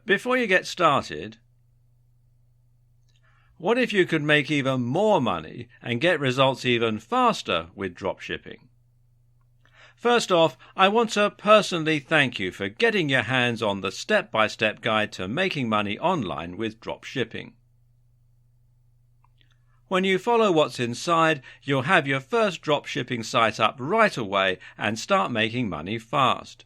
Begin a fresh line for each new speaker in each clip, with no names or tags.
But before you get started, what if you could make even more money and get results even faster with dropshipping? First off, I want to personally thank you for getting your hands on the step-by-step guide to making money online with dropshipping. When you follow what's inside, you'll have your first dropshipping site up right away and start making money fast.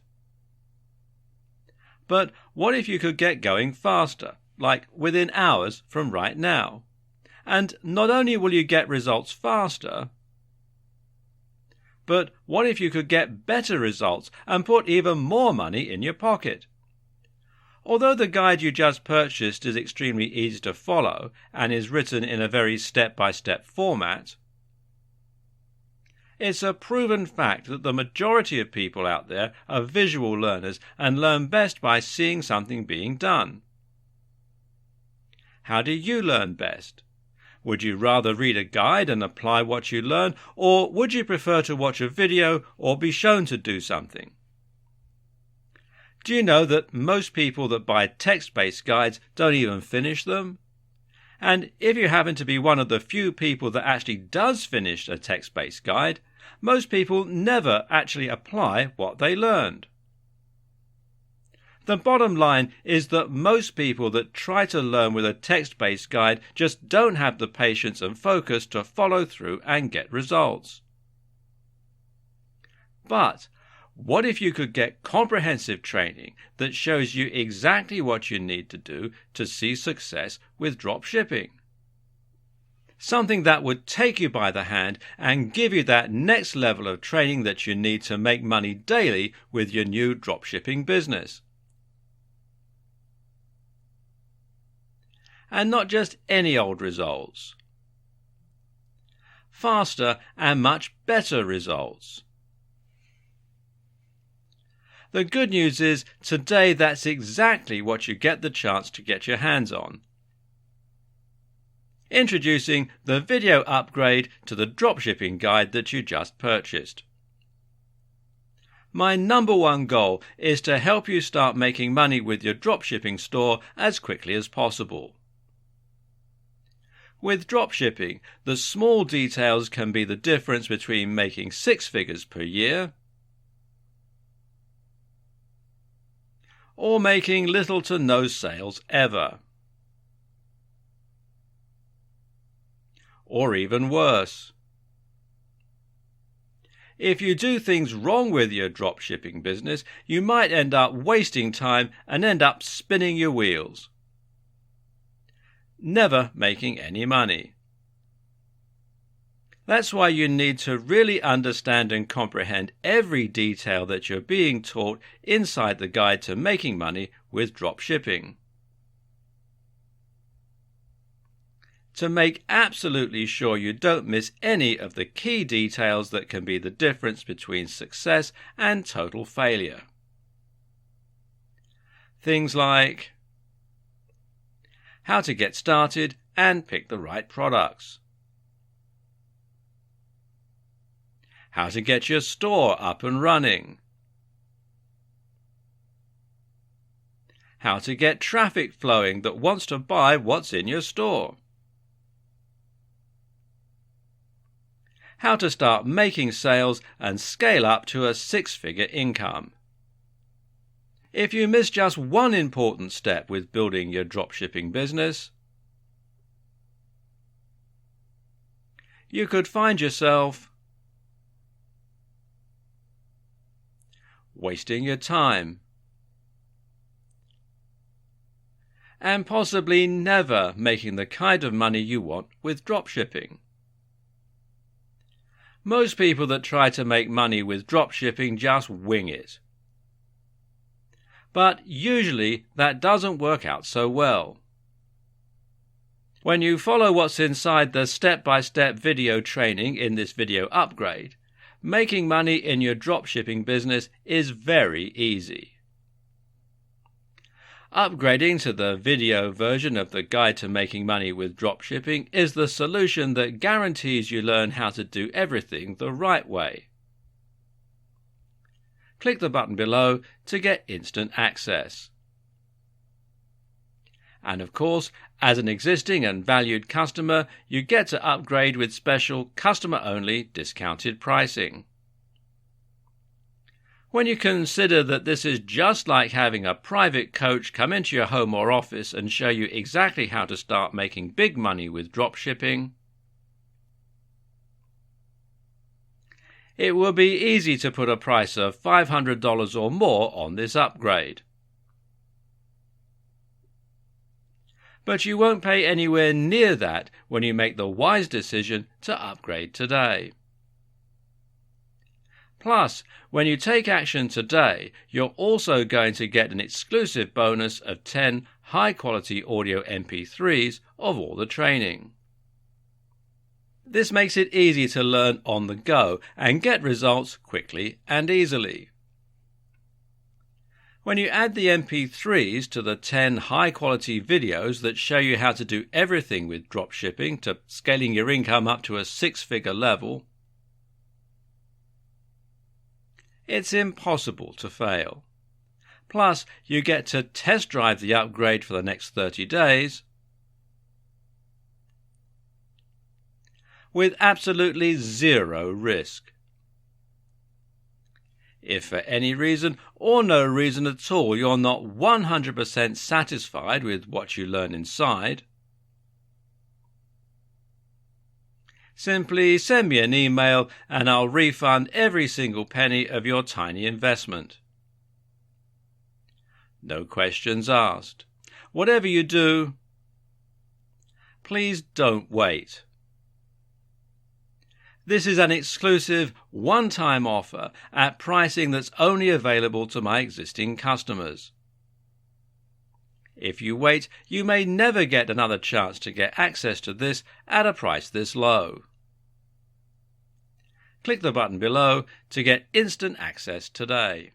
But what if you could get going faster, like within hours from right now? And not only will you get results faster, but what if you could get better results and put even more money in your pocket? Although the guide you just purchased is extremely easy to follow and is written in a very step-by-step format, it's a proven fact that the majority of people out there are visual learners and learn best by seeing something being done. How do you learn best? Would you rather read a guide and apply what you learn, or would you prefer to watch a video or be shown to do something? Do you know that most people that buy text-based guides don't even finish them? And if you happen to be one of the few people that actually does finish a text-based guide, most people never actually apply what they learned. The bottom line is that most people that try to learn with a text-based guide just don't have the patience and focus to follow through and get results. But what if you could get comprehensive training that shows you exactly what you need to do to see success with dropshipping? Something that would take you by the hand and give you that next level of training that you need to make money daily with your new dropshipping business. And not just any old results. Faster and much better results. The good news is today that's exactly what you get the chance to get your hands on. Introducing the video upgrade to the dropshipping guide that you just purchased. My number one goal is to help you start making money with your dropshipping store as quickly as possible. With dropshipping, the small details can be the difference between making 6 figures per year or making little to no sales ever. Or even worse. If you do things wrong with your dropshipping business, you might end up wasting time and end up spinning your wheels, never making any money. That's why you need to really understand and comprehend every detail that you're being taught inside the guide to making money with dropshipping. To make absolutely sure you don't miss any of the key details that can be the difference between success and total failure. Things like how to get started and pick the right products, how to get your store up and running, how to get traffic flowing that wants to buy what's in your store, how to start making sales and scale up to a 6-figure income. If you miss just one important step with building your dropshipping business, you could find yourself wasting your time and possibly never making the kind of money you want with dropshipping. Most people that try to make money with dropshipping just wing it. But usually that doesn't work out so well. When you follow what's inside the step-by-step video training in this video upgrade, making money in your dropshipping business is very easy. Upgrading to the video version of the Guide to Making Money with Dropshipping is the solution that guarantees you learn how to do everything the right way. Click the button below to get instant access. And of course, as an existing and valued customer, you get to upgrade with special customer-only discounted pricing. When you consider that this is just like having a private coach come into your home or office and show you exactly how to start making big money with dropshipping, it will be easy to put a price of $500 or more on this upgrade. But you won't pay anywhere near that when you make the wise decision to upgrade today. Plus, when you take action today, you're also going to get an exclusive bonus of 10 high-quality audio MP3s of all the training. This makes it easy to learn on the go and get results quickly and easily. When you add the MP3s to the 10 high-quality videos that show you how to do everything with dropshipping to scaling your income up to a six-figure level, it's impossible to fail. Plus, you get to test drive the upgrade for the next 30 days with absolutely zero risk. If for any reason or no reason at all you're not 100% satisfied with what you learn inside, simply send me an email and I'll refund every single penny of your tiny investment. No questions asked. Whatever you do, please don't wait. This is an exclusive one-time offer at pricing that's only available to my existing customers. If you wait, you may never get another chance to get access to this at a price this low. Click the button below to get instant access today.